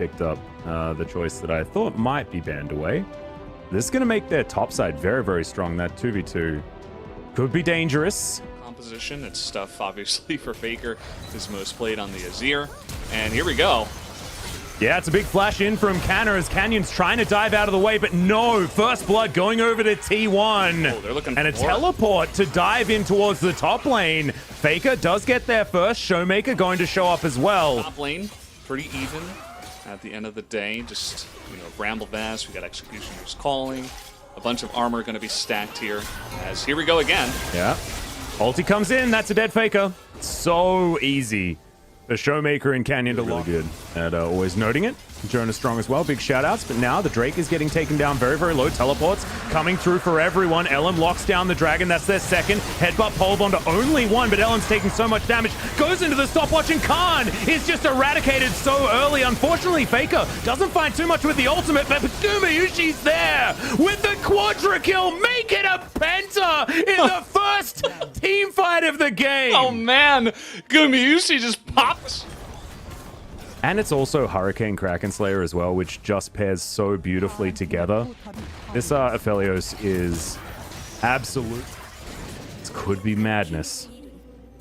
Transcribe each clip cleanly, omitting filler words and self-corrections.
picked up the choice that I thought might be banned away. This is going to make their top side very, very strong. That 2v2 could be dangerous. Composition, it's stuff obviously for Faker, is most played on the Azir. And here we go. Yeah, it's a big flash in from Canna as Canyon's trying to dive out of the way, but no, first blood going over to T1. Oh, they're looking and a for teleport to dive in towards the top lane. Faker does get there first. Showmaker going to show up as well. Top lane, pretty even at the end of the day. Just, Bramble Vast, we got Executioner's Calling. A bunch of armor going to be stacked here. As here we go again. Yeah. Ulti comes in, that's a dead Faker. So easy. The Showmaker and Canyon to lock. Really good at always noting it. Jonah strong as well, big shout outs, but now the Drake is getting taken down very, very low. Teleports coming through for everyone. Ellen locks down the Dragon, that's their second. Headbutt pulled onto only one, but Ellen's taking so much damage. Goes into the stopwatch and Khan is just eradicated so early. Unfortunately, Faker doesn't find too much with the ultimate, but Gumayushi's there with the quadra kill. Make it a penta in the first team fight of the game. Oh man, Gumayushi just pops. And it's also Hurricane Kraken Slayer as well, which just pairs so beautifully together. This Aphelios is absolute. This could be madness,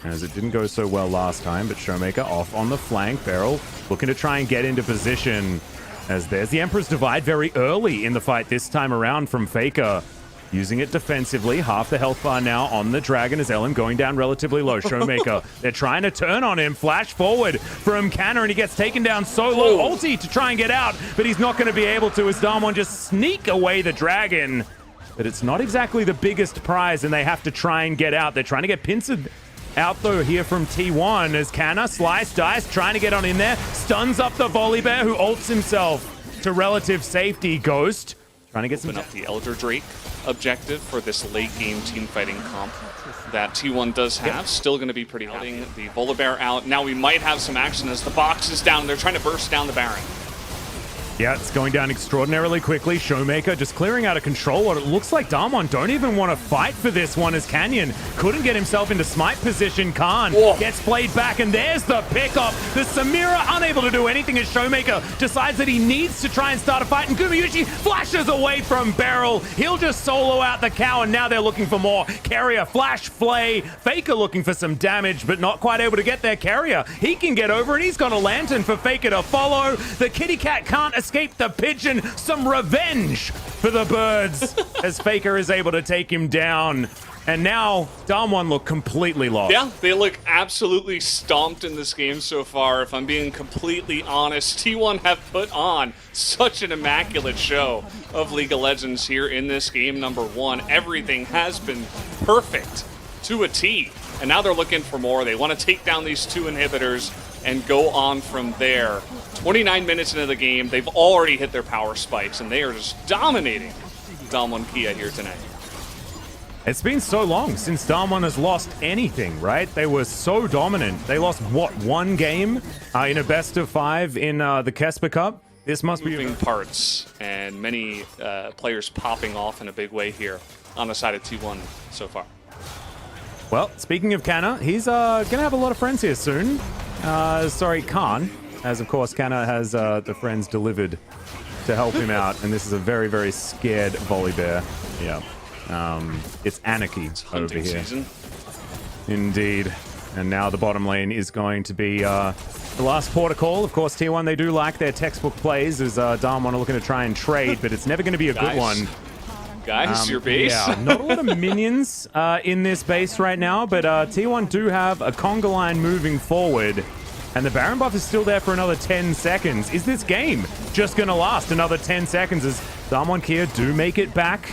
as it didn't go so well last time, but Showmaker off on the flank. Beryl looking to try and get into position, as there's the Emperor's Divide very early in the fight this time around from Faker. Using it defensively, half the health bar now on the Dragon as Ellen going down relatively low. Showmaker, they're trying to turn on him. Flash forward from Canna, and he gets taken down so low. Ulti to try and get out, but he's not going to be able to as Damwon just sneak away the Dragon. But it's not exactly the biggest prize, and they have to try and get out. They're trying to get pincered out though here from T1 as Canna, slice, dice, trying to get on in there. Stuns up the Volibear, who ults himself to relative safety. Ghost trying to get some... Open up the Elder Drake objective for this late game team fighting comp that T1 does have. Still going to be pretty happy. The Volibear out. Now we might have some action as the box is down. They're trying to burst down the Baron. Yeah, it's going down extraordinarily quickly. Showmaker just clearing out of control. What it looks like Damwon don't even want to fight for this one as Canyon couldn't get himself into smite position. Khan gets played back, and there's the pickup. The Samira unable to do anything as Showmaker decides that he needs to try and start a fight, and Gumayushi flashes away from Beryl. He'll just solo out the cow, and now they're looking for more. Carrier, flash, flay. Faker looking for some damage, but not quite able to get their Carrier. He can get over, and he's got a lantern for Faker to follow. The kitty cat can't escape the pigeon. Some revenge for the birds as Faker is able to take him down. And now Damwon look completely lost. Yeah, they look absolutely stomped in this game so far. If I'm being completely honest, T1 have put on such an immaculate show of League of Legends here in this game number one. Everything has been perfect to a T. And now they're looking for more. They want to take down these two inhibitors and go on from there. 29 minutes into the game, they've already hit their power spikes, and they are just dominating Damwon Kia here tonight. It's been so long since Damwon has lost anything, right? They were so dominant. They lost, what, one game in a best of 5 in the Kesper Cup? This must be moving parts, and many players popping off in a big way here on the side of T1 so far. Well, speaking of Canna, he's going to have a lot of friends here soon. Sorry, Khan, as of course Canna has the friends delivered to help him out, and this is a very, very scared Volibear. Yeah. It's anarchy over here. Season. Indeed. And now the bottom lane is going to be the last port of call. Of course, T1, they do like their textbook plays as Damwon are looking to try and trade, but it's never going to be a good one. Guys, your base. Yeah, not a lot of minions in this base right now, but T1 do have a conga line moving forward, and the Baron buff is still there for another 10 seconds. Is this game just going to last another 10 seconds as Damwon Kia do make it back?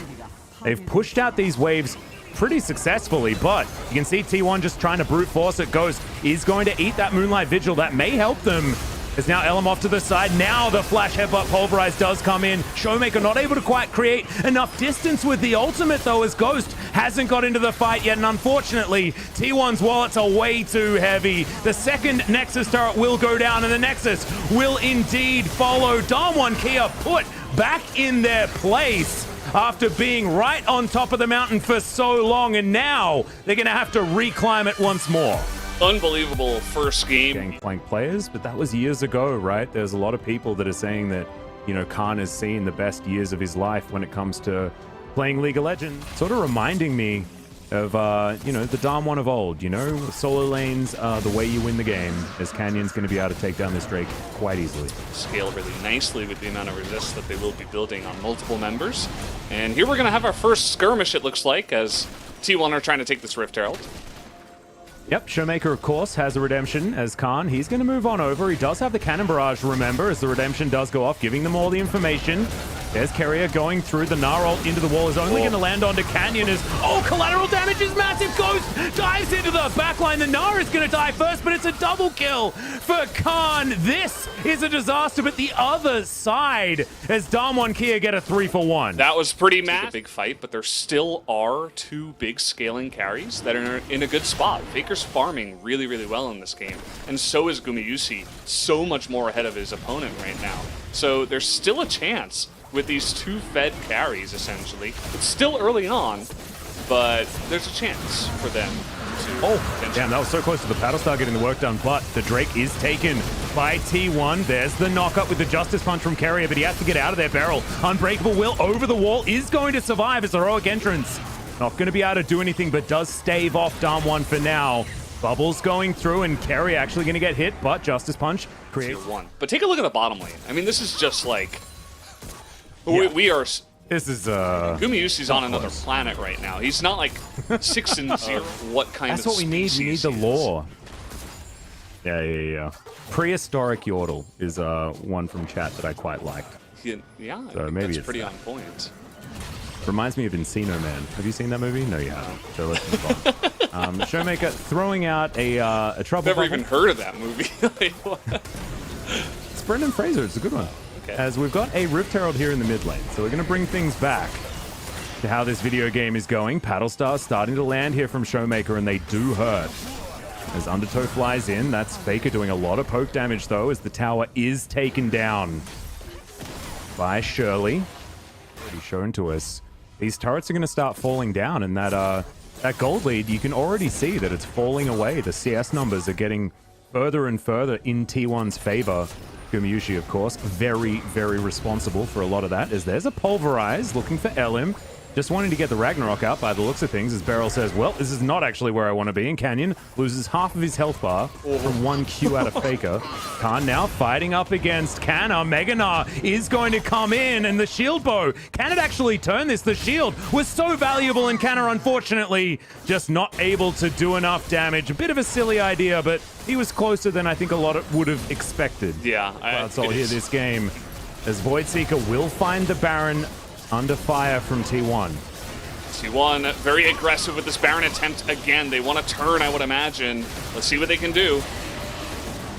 They've pushed out these waves pretty successfully, but you can see T1 just trying to brute force it. Ghost is going to eat that Moonlight Vigil. That may help them. As now Elam off to the side. Now the flash headbutt pulverize does come in. Showmaker not able to quite create enough distance with the ultimate though, as Ghost hasn't got into the fight yet, and unfortunately T1's wallets are way too heavy. The second Nexus turret will go down, and the Nexus will indeed follow. Damwon Kia put back in their place after being right on top of the mountain for so long, and now they're gonna have to reclimb it once more. unbelievable first game. Gangplank players, but that was years ago, right? There's a lot of people that are saying that, you know, Khan has seen the best years of his life when it comes to playing League of Legends. Sort of reminding me of, you know, the Dom1 of old, you know? Solo lanes are the way you win the game, as Canyon's going to be able to take down this Drake quite easily. Scale really nicely with the amount of resist that they will be building on multiple members. And here we're going to have our first skirmish, it looks like, as T1 are trying to take this Rift Herald. Yep, Showmaker, of course, has a redemption as Khan. He's going to move on over. He does have the Cannon Barrage, remember, as the redemption does go off, giving them all the information. There's Carrier going through. The Gnar ult into the wall is only going to land onto Canyon as... Oh, collateral damage is massive. Ghost dives into the backline. The Gnar is going to die first, but it's a double kill for Khan. This is a disaster, but the other side as Dom1 Kia get a 3-for-1. That was pretty mad. A big fight, but there still are two big scaling carries that are in a good spot. Faker's farming really, really well in this game, and so is Gumayusi, so much more ahead of his opponent right now. So there's still a chance with these two fed carries, essentially. It's still early on, but there's a chance for them to... Oh, damn, that was so close to the Battlestar getting the work done, but the Drake is taken by T1. There's the knock-up with the Justice Punch from Carrier, but he has to get out of there. Barrel, Unbreakable Will over the wall, is going to survive as heroic entrance. Not going to be able to do anything, but does stave off Dom1 for now. Bubbles going through, and Carrier actually going to get hit, but Justice Punch creates... one. But take a look at the bottom lane. I mean, this is just like... Yeah. We are... This is Gumayusi's on another planet right now. He's not like 6-0. What kind That's of what we need. We need the lore. Yeah. Prehistoric Yordle is one from chat that I quite liked. Yeah, so maybe that's it's pretty that. on point. Reminds me of Encino Man. Have you seen that movie? No, you haven't. So let's move on. Showmaker throwing out a trouble. Never even heard of that movie. It's Brendan Fraser. It's a good one. Okay. As we've got a Rift Herald here in the mid lane, so we're going to bring things back to how this video game is going. Paddlestar starting to land here from Showmaker, and they do hurt. As Undertow flies in, that's Faker doing a lot of poke damage, though, as the tower is taken down by Shirley. Already shown to us. These turrets are going to start falling down, and that gold lead, you can already see that it's falling away. The CS numbers are getting further and further in T1's favor. Gumayusi, of course, very, very responsible for a lot of that, as there's a Pulverize looking for Elim. Just wanting to get the Ragnarok out by the looks of things, as Beryl says, well, this is not actually where I want to be. And Canyon loses half of his health bar from one Q out of Faker. Khan now fighting up against Canna. Mega Gnar is going to come in, and the shield bow. Can it actually turn this? The shield was so valuable, and Canna, unfortunately, just not able to do enough damage. A bit of a silly idea, but he was closer than I think a lot would have expected. Yeah. That's all here this game, as Voidseeker will find the Baron under fire from T1. T1 very aggressive with this Baron attempt again. They want to turn, I would imagine. Let's see what they can do.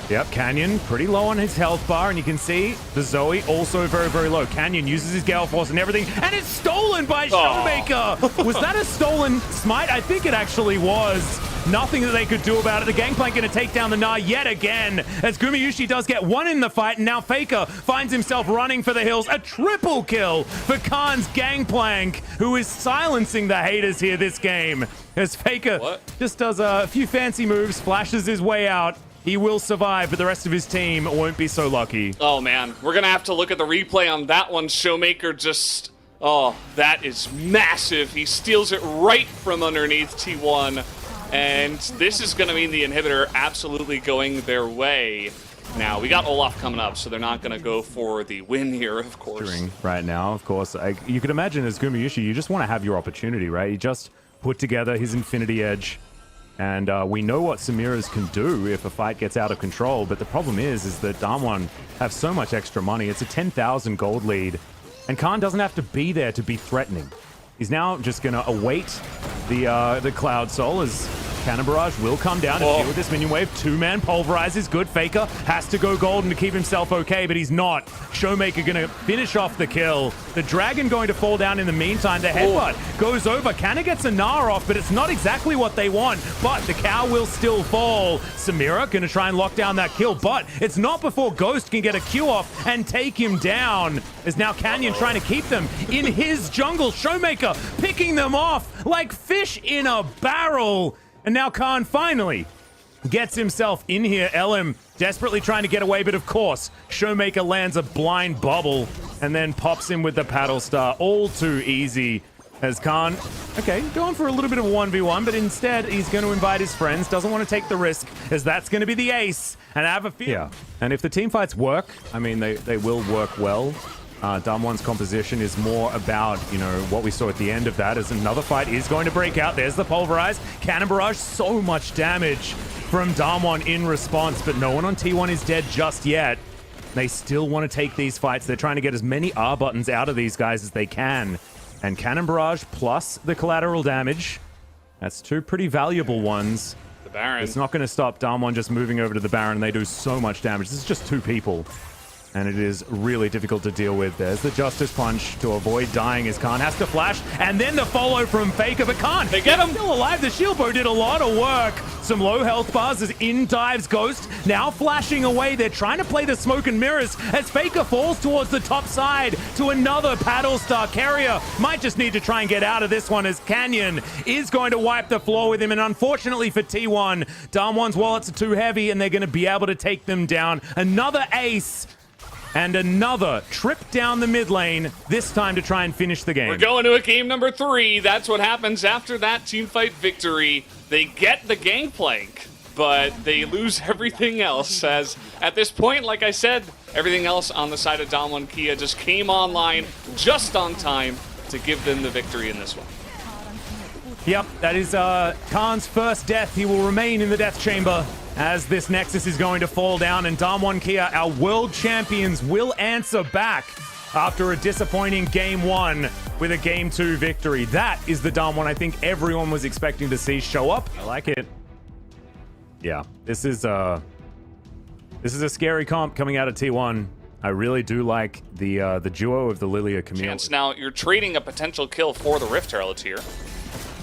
Yep, Canyon pretty low on his health bar, and you can see the Zoe also very, very low. Canyon uses his Gale Force and everything, and it's stolen by Showmaker! Was that a stolen smite? I think it actually was. Nothing that they could do about it. The Gangplank going to take down the Gnar yet again, as Gumayusi does get one in the fight, and now Faker finds himself running for the hills. A triple kill for Khan's Gangplank, who is silencing the haters here this game. As Faker just does a few fancy moves, flashes his way out. He will survive, but the rest of his team won't be so lucky. Oh, man. We're going to have to look at the replay on that one. Showmaker just... Oh, that is massive. He steals it right from underneath T1. And this is going to mean the inhibitor absolutely going their way. Now, we got Olaf coming up, so they're not going to go for the win here, of course. Right now, of course. You could imagine as Gumayusi, you just want to have your opportunity, right? He just put together his Infinity Edge. And we know what Samira's can do if a fight gets out of control, but the problem is that Dom1 have so much extra money. It's a 10,000 gold lead, and Khan doesn't have to be there to be threatening. He's now just going to await the Cloud Soul as Cannon Barrage will come down and deal with this minion wave. Two-man Pulverize is good. Faker has to go golden to keep himself okay, but he's not. Showmaker going to finish off the kill. The Dragon going to fall down in the meantime. The headbutt goes over. Canna gets a Gnar off, but it's not exactly what they want. But the cow will still fall. Samira going to try and lock down that kill, but it's not before Ghost can get a Q off and take him down. As now Canyon trying to keep them in his jungle. Showmaker picking them off like fish in a barrel. And now Khan finally gets himself in here. LM desperately trying to get away, but of course, Showmaker lands a blind bubble and then pops him with the paddle star. All too easy as Khan, okay, going for a little bit of a 1v1, but instead he's going to invite his friends, doesn't want to take the risk, as that's going to be the ace, and I have a feel. Yeah, and if the team fights work, I mean, they will work well. Damwon's composition is more about, you know, what we saw at the end of that, as another fight is going to break out. There's the Pulverize. Cannon Barrage, so much damage from Damwon in response, but no one on T1 is dead just yet. They still want to take these fights. They're trying to get as many R buttons out of these guys as they can. And Cannon Barrage plus the collateral damage. That's two pretty valuable ones. The Baron. It's not going to stop Damwon just moving over to the Baron. They do so much damage. This is just two people. And it is really difficult to deal with. There's the Justice Punch to avoid dying as Khan has to flash. And then the follow from Faker, but Khan, they get him. Still alive. The shield bow did a lot of work. Some low health bars as in dives Ghost. Now flashing away. They're trying to play the smoke and mirrors as Faker falls towards the top side to another paddle star. Carrier might just need to try and get out of this one as Canyon is going to wipe the floor with him. And unfortunately for T1, Damwon's wallets are too heavy and they're going to be able to take them down. Another ace. And another trip down the mid lane, this time to try and finish the game. We're going to a game number 3. That's what happens after that teamfight victory. They get the gangplank, but they lose everything else, as at this point, like I said, everything else on the side of Damwon Kia just came online just on time to give them the victory in this one. Yep, that is Khan's first death. He will remain in the death chamber as this Nexus is going to fall down, and Damwon Kia, our world champions, will answer back after a disappointing Game 1 with a Game 2 victory. That is the Damwon I think everyone was expecting to see show up. I like it. Yeah, this is a scary comp coming out of T1. I really do like the duo of the Lilia Camille. Chance. Now, you're trading a potential kill for the Rift Herald here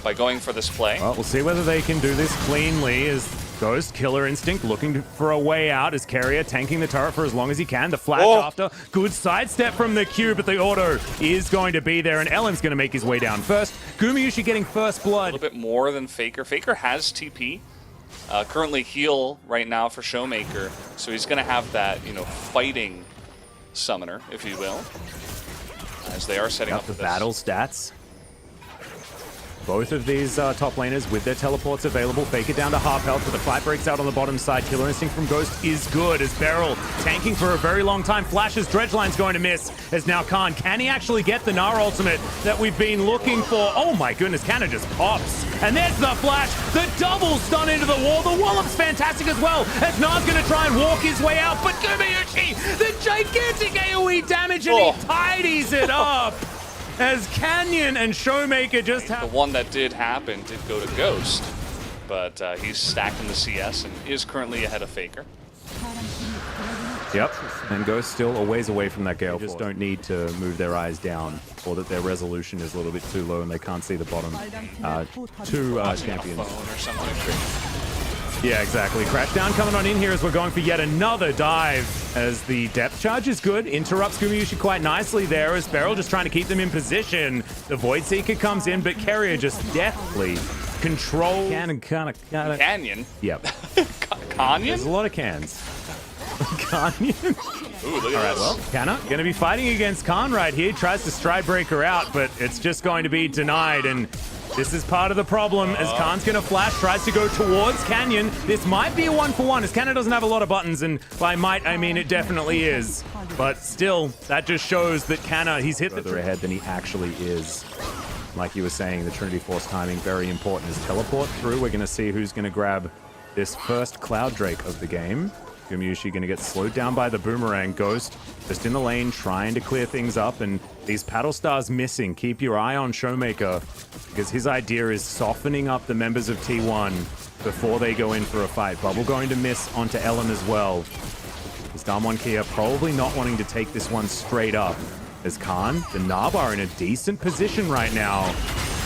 by going for this play. Well, we'll see whether they can do this cleanly as Ghost, Killer Instinct, looking for a way out as Carrier tanking the turret for as long as he can. The flash after. Good sidestep from the Q, but the auto is going to be there, and Ellen's going to make his way down first. Gumayusi getting first blood. A little bit more than Faker. Faker has TP. Currently heal right now for Showmaker, so he's going to have that, you know, fighting summoner, if you will, as they are setting up the battle stats. Both of these top laners with their teleports available. Faker down to half health, but the fight breaks out on the bottom side. Killer Instinct from Ghost is good as Beryl tanking for a very long time. Flashes, Dredgeline's going to miss as now Khan. Can he actually get the Gnar ultimate that we've been looking for? Oh my goodness, Cannon just pops. And there's the flash, the double stun into the wall. The wallop's fantastic as well as Gnar's going to try and walk his way out, but Gumayusi, the gigantic AoE damage, and he tidies it up. As Canyon and Showmaker just have... The one that did happen did go to Ghost, but he's stacking the CS and is currently ahead of Faker. Yep, and Ghost still a ways away from that Gale. They just don't need to move their eyes down, or that their resolution is a little bit too low and they can't see the bottom two champions. Or something. Yeah, exactly. Crashdown coming on in here as we're going for yet another dive, as the depth charge is good. Interrupts Gumayusi quite nicely there as Beryl just trying to keep them in position. The Void Seeker comes in, but Carrier just deftly controls. Canyon? Yep. Canyon? There's a lot of cans. Canyon? Ooh, look at All right, well, Canna going to be fighting against Khan right here. Tries to stride breaker out, but it's just going to be denied, and this is part of the problem as Khan's going to flash, tries to go towards Canyon. This might be a 1-for-1 as Cannon doesn't have a lot of buttons, and by might, I mean it definitely is. But still, that just shows that Canna, he's hit further ahead than he actually is. Like you were saying, the Trinity Force timing, very important as teleport through. We're going to see who's going to grab this first Cloud Drake of the game. Gumayusi going to get slowed down by the Boomerang. Ghost just in the lane trying to clear things up, and these paddle stars missing. Keep your eye on Showmaker because his idea is softening up the members of T1 before they go in for a fight. Bubble going to miss onto Ellen as well. As Damwon Kia probably not wanting to take this one straight up. As Khan, the Nab are in a decent position right now.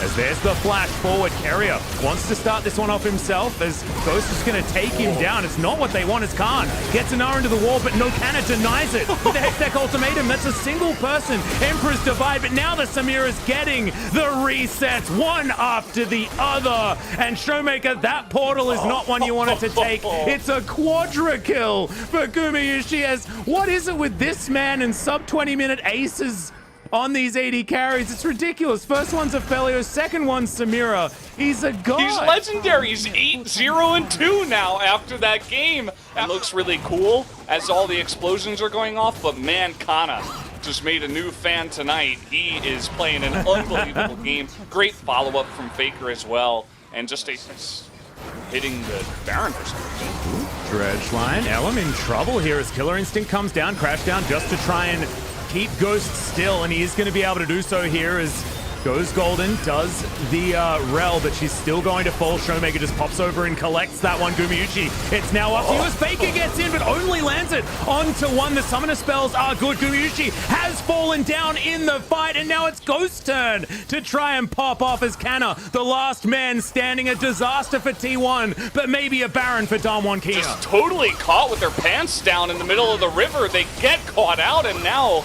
As there's the flash forward. Carrier wants to start this one off himself as Ghost is going to take him down. It's not what they want as Khan gets an R into the wall, but no Canna denies it with the Hextech ultimatum. That's a single person. Emperor's Divide, but now the Samira's getting the resets one after the other. And Showmaker, that portal is not one you wanted to take. It's a quadra kill for Gumayushi. As what is it with this man and sub 20-minute aces on these AD carries? It's ridiculous. First one's Aphelios, second one's Samira. He's a god. He's legendary. He's 8-0-2 now after that game. That looks really cool as all the explosions are going off, but man, Kana just made a new fan tonight. He is playing an unbelievable game. Great follow-up from Faker as well. And just hitting the Baron for some reason. Dredge line. Elm in trouble here as Killer Instinct comes down, crash down just to try and keep Ghost still, and he is going to be able to do so here as goes Golden, does the rel, but she's still going to fall. Showmaker just pops over and collects that one. Gumayushi, it's now up to you as Faker gets in, but only lands it onto one. The summoner spells are good. Gumayushi has fallen down in the fight, and now it's Ghost's turn to try and pop off as Kana, the last man standing. A disaster for T1, but maybe a Baron for W1D3. Just totally caught with their pants down in the middle of the river. They get caught out, and now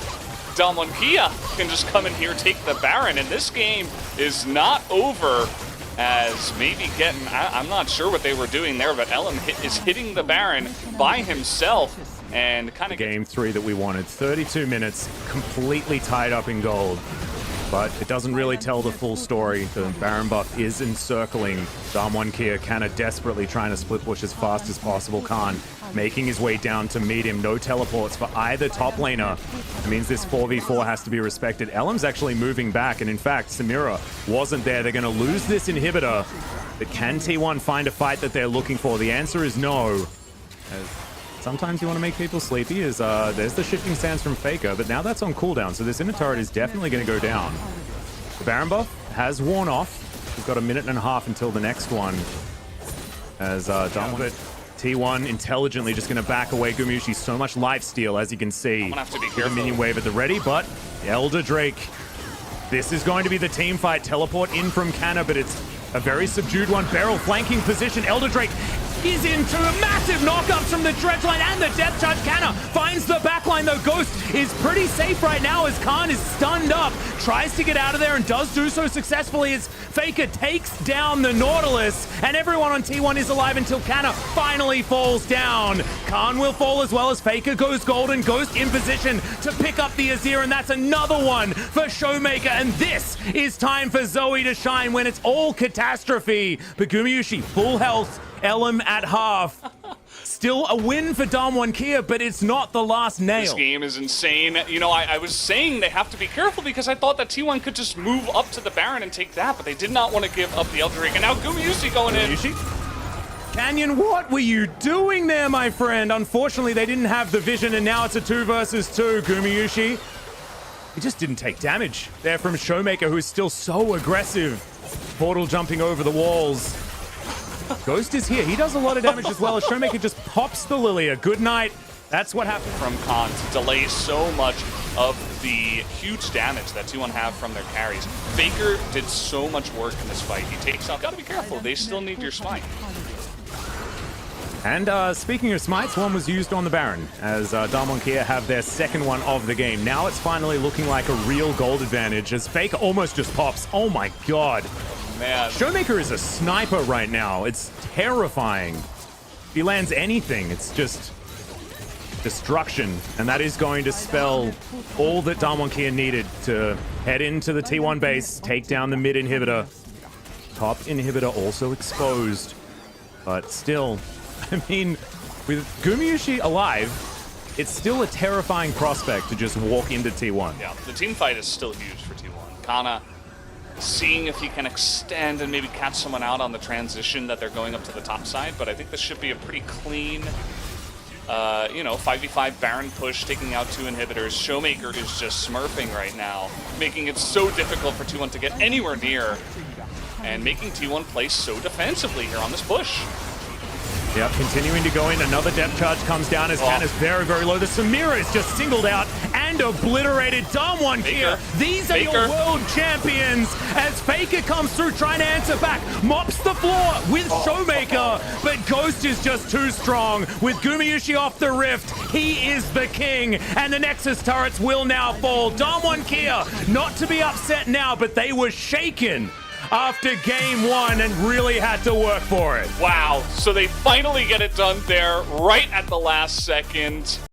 W1D3 can just come in here, take the Baron, and this game is not over as maybe getting, I'm not sure what they were doing there, but Elm is hitting the Baron by himself and kind of Game 3 that we wanted. 32 minutes, completely tied up in gold. But it doesn't really tell the full story. The Baron buff is encircling W1D3. Kana desperately trying to split push as fast as possible. Khan making his way down to meet him. No teleports for either top laner. It means this 4v4 has to be respected. Elm's actually moving back, and in fact, Samira wasn't there. They're going to lose this inhibitor. But can T1 find a fight that they're looking for? The answer is no. Sometimes you want to make people sleepy. There's the shifting sands from Faker, but now that's on cooldown, so this inner turret is definitely going to go down. The Baron buff has worn off. We've got a minute and a half until the next one. As done with it. T1 intelligently just going to back away. Gumayushi, so much lifesteal, as you can see. I'm gonna have to be Get careful. a minion wave at the ready, but Elder Drake. This is going to be the team fight. Teleport in from Kana, but it's a very subdued one. Beryl flanking position. Elder Drake is into a massive knockups from the dredge line and the depth charge. Kana finds the backline though. Ghost is pretty safe right now as Khan is stunned up, tries to get out of there and does do so successfully as Faker takes down the Nautilus, and everyone on T1 is alive until Kana finally falls down. Khan will fall as well as Faker goes golden. Ghost in position to pick up the Azir, and that's another one for Showmaker, and this is time for Zoe to shine when it's all catastrophe. But Gumayushi full health, Elm at half. Still a win for W1D3, but it's not the last nail. This game is insane. You know, I was saying they have to be careful because I thought that T1 could just move up to the Baron and take that, but they did not want to give up the Elder Drake. And now Gumayushi going in. Canyon, what were you doing there, my friend? Unfortunately, they didn't have the vision, and now it's a 2 versus 2. Gumayushi, he just didn't take damage there from Showmaker, who is still so aggressive. Portal jumping over the walls. Ghost is here. He does a lot of damage as well as Showmaker just pops the Lilia. Good night. That's what happened From Khan to delay so much of the huge damage that T1 have from their carries. Faker did so much work in this fight. He takes out. Gotta be careful. They still need your smite. And speaking of smites, one was used on the Baron as W1D3 have their second one of the game. Now it's finally looking like a real gold advantage as Faker almost just pops. Oh my god. Man. Showmaker is a sniper right now. It's terrifying. If he lands anything, it's just destruction. And that is going to spell all that W1D3 needed to head into the T1 base, take down the mid inhibitor. Top inhibitor also exposed. But still, I mean, with Gumayushi alive, it's still a terrifying prospect to just walk into T1. Yeah, the team fight is still huge for T1. Kana seeing if he can extend and maybe catch someone out on the transition that they're going up to the top side, but I think this should be a pretty clean, you know, 5v5 Baron push, taking out 2 inhibitors. Showmaker is just smurfing right now, making it so difficult for T1 to get anywhere near, and making T1 play so defensively here on this push. Yep, continuing to go in. Another depth charge comes down as Kana's very, very low. The Samira is just singled out and and obliterated. Damwon here. These are your world champions as Faker comes through trying to answer back. Mops the floor with Showmaker, but Ghost is just too strong. With Gumayushi off the rift, he is the king, and the Nexus turrets will now fall. Damwon Kia, not to be upset now, but they were shaken after game one and really had to work for it. Wow, so they finally get it done there right at the last second.